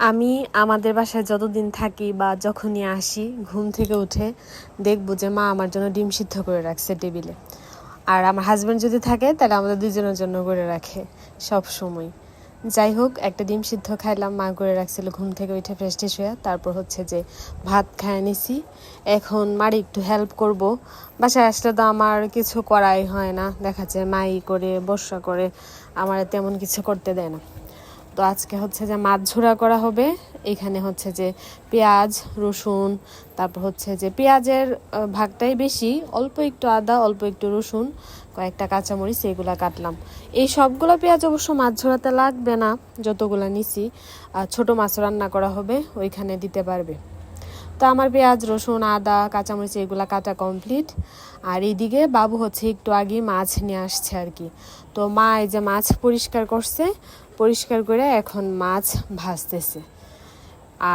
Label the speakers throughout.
Speaker 1: আমি আমাদের বাসায় যতদিন থাকি বা যখনই আসি ঘুম থেকে উঠে দেখব যে মা আমার জন্য ডিম সিদ্ধ করে রাখছে টেবিলে। আর আমার হাজব্যান্ড যদি থাকে তাহলে আমাদের দুজনের জন্য করে রাখে সব সময়। যাই হোক, একটা ডিম সিদ্ধ খাইলাম, মা করে রাখছিল ঘুম থেকে উঠে ফ্রেশ ট্রেশ হয়ে। তারপর হচ্ছে যে ভাত খাইয়ে নিছি। এখন মার একটু হেল্প করব। বাসায় আসলে তো আমার কিছু করাই হয় না, দেখা যায় মাই করে বর্ষা করে, আমার তেমন কিছু করতে দেয় না। তো আজকে হচ্ছে যে মাছ ঝোড়া করা হবে। এখানে হচ্ছে যে পেঁয়াজ, রসুন, তারপর হচ্ছে যে পেঁয়াজের ভাগটাই বেশি, অল্প একটু আদা, অল্প একটু রসুন, কয়েকটা কাঁচামরিচ, এগুলা কাটলাম। এই সবগুলো পেঁয়াজ অবশ্য মাছ ঝোড়াতে লাগবে না, যতগুলো নিছি। আর ছোটো মাছ রান্না করা হবে, ওইখানে দিতে পারবে। তো আমার পেঁয়াজ, রসুন, আদা, কাঁচামরিচ এগুলা কাটা কমপ্লিট। আর এইদিকে বাবু হচ্ছে একটু আগে মাছ নিয়ে আসছে আর কি। তো মা এই যে মাছ পরিষ্কার করছে, পরিষ্কার করে এখন মাছ ভাজতেছে।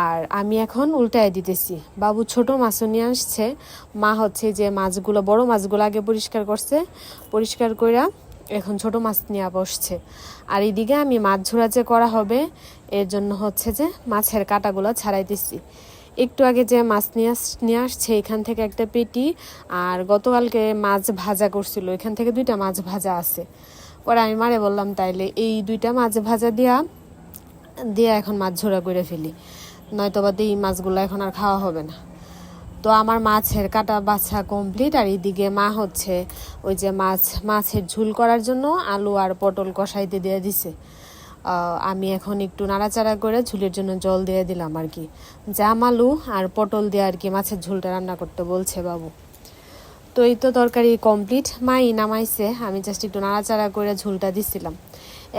Speaker 1: আর আমি এখন উল্টায় দিতেছি। বাবু ছোট মাছও নিয়ে আসছে, মা হচ্ছে যে মাছগুলো, বড় মাছগুলো আগে পরিষ্কার করছে, পরিষ্কার করে এখন ছোট মাছ নিয়ে বসছে। আর এইদিকে আমি মাছ ঝোড়া যে করা হবে, এর জন্য হচ্ছে যে মাছের কাঁটাগুলো ছাড়াইতেছি। একটু আগে যে মাছ নিয়ে আসছে এখান থেকে একটা পেটি, আর গতকালকে মাছ ভাজা করছিল, এখান থেকে 2টা মাছ ভাজা আছে। পরে আমি মারে বললাম তাইলে এই 2টা মাছ ভাজা দিয়া এখন মাছ ঝোড়া করে ফেলি, নয়তো বা এই মাছগুলো এখন আর খাওয়া হবে না। তো আমার মাছের কাটা বাছা কমপ্লিট। আর এইদিকে মা হচ্ছে ওই যে মাছের ঝুল করার জন্য আলু আর পটল কষাইতে দিয়ে দিছে। আমি এখন একটু নাড়াচাড়া করে ঝুলের জন্য জল দিয়ে দিলাম আর কি। জাম আলু আর পটল দিয়ে আর কি মাছের ঝুলটা রান্না করতে বলছে বাবু। তো এই তো তরকারি কমপ্লিট, মাই নামাইছে, আমি জাস্ট একটু নাড়াচাড়া করে ঝুলটা দিছিলাম।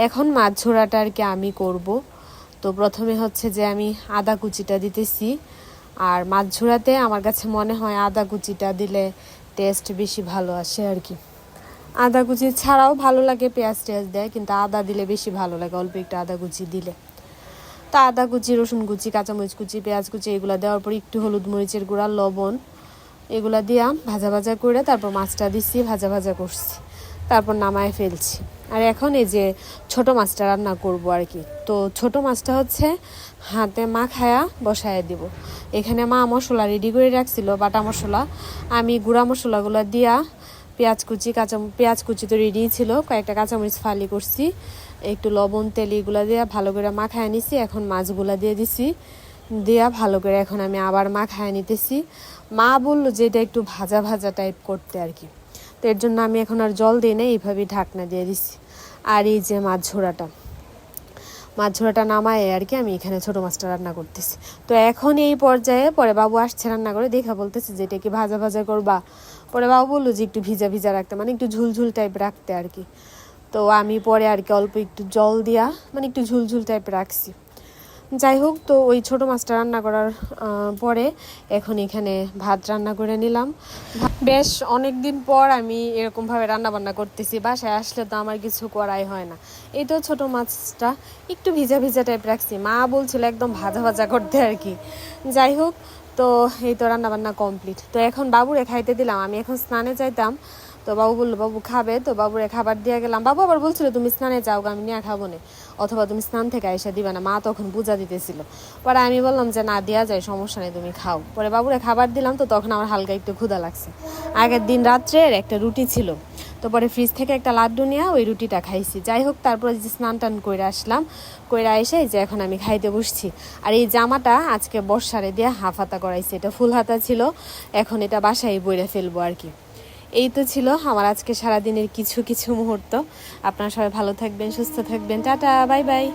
Speaker 1: এখন মাছ ঝোড়াটা আর কি আমি করব। তো প্রথমে হচ্ছে যে আমি আদা কুচিটা দিতেছি। আর মাছ ঝোড়াতে আমার কাছে মনে হয় আদা কুচিটা দিলে টেস্ট বেশি ভালো আসে আর কি। আদা কুচি ছাড়াও ভালো লাগে, পেঁয়াজ টেয়াজ দেয়, কিন্তু আদা দিলে বেশি ভালো লাগে, অল্প একটু আদা কুচি দিলে। তা আদা কুচি, রসুন কুচি, কাঁচামরিচ কুচি, পেঁয়াজ কুচি এগুলো দেওয়ার পর একটু হলুদ মরিচের গুঁড়া, লবণ এগুলা দিয়া ভাজা ভাজা করে তারপর মাছটা দিচ্ছি, ভাজা ভাজা করছি, তারপর নামায় ফেলছি। আর এখন এই যে ছোট মাছটা রান্না করব আর কি। তো ছোট মাছটা হচ্ছে হাতে মাখায়া বসায় দিব। এখানে মা মশলা রেডি করে রাখছিল, বাটা মশলা। আমি গুঁড়া মশলাগুলো দিয়া পেঁয়াজ কুচি তো রেডি ছিল, কয়েকটা কাঁচামরিচ ফালি করছি, একটু লবণ তেল এগুলো দিয়ে ভালো করে মাখায় নিছি। এখন মাছগুলা দিয়ে দিছি, দিয়া ভালো করে এখন আমি আবার মাখায় নিতেছি। মা বললো যে এটা একটু ভাজা ভাজা টাইপ করতে আর কি। তো এর জন্য আমি এখন আর জল দিই না, এইভাবেই ঢাকনা দিয়ে দিছি। আর এই যে মাছ ঝোড়াটা নামায় আর কি আমি এখানে ছোট মাছটা রান্না করতেছি। তো এখন এই পর্যায়ে পরে বাবু আসছে রান্না করে, দেখা বলতেছে যে এটা কি ভাজা ভাজা করবা। পরে বাবু বললো যে একটু ভিজা ভিজা রাখতে, মানে একটু ঝুলঝুল টাইপ রাখতে আর কি। তো আমি পরে আর কি অল্প একটু জল দিয়া মানে একটু ঝুলঝুল টাইপ রাখছি। যাই হোক, তো ওই ছোট মাছটা রান্না করার পরে এখন এখানে ভাত রান্না করে নিলাম। বেশ অনেক দিন পর আমি এরকমভাবে রান্না বান্না করতেছি, বাসায় আসলে তো আমার কিছু করাই হয় না। এই তো ছোটো মাছটা একটু ভিজা ভিজা টাইপ রাখছি, মা বলছিল একদম ভাজা ভাজা করতে আর কি। যাই হোক, তো এই তো রান্না বান্না কমপ্লিট। তো এখন বাবুরে খাইতে দিলাম, আমি এখন স্নানে যাইতাম। তো বাবু বললো বাবু খাবে, তো বাবুরে খাবার দিয়ে গেলাম। বাবু আবার বলছিল তুমি স্নানে যাও, আমি নিয়ে খাবো না, অথবা তুমি স্নান থেকে আইসা দিবা না, মা তখন পূজা দিতেছিল। পরে আমি বললাম যে না, দেওয়া যায়, সমস্যা নেই, তুমি খাও। পরে বাবুরে খাবার দিলাম, তো তখন আমার হালকা একটু ক্ষুধা লাগছে। আগের দিন রাত্রের একটা রুটি ছিল, তো পরে ফ্রিজ থেকে একটা লাড্ডু নিয়ে ওই রুটিটা খাইছি। যাই হোক, তারপরে যে স্নান টান করে আসলাম, কইরা এসে যে এখন আমি খাইতে বসছি। আর এই জামাটা আজকে বর্ষারে দিয়ে হাফ হাতা করাইছি, এটা ফুল হাতা ছিল, এখন এটা বাসায় বইরে ফেলবো আর কি। এই তো ছিল আমার আজকে সারাদিনের কিছু কিছু মুহূর্ত। আপনারা সবাই ভালো থাকবেন, সুস্থ থাকবেন, টাটা, বাই বাই।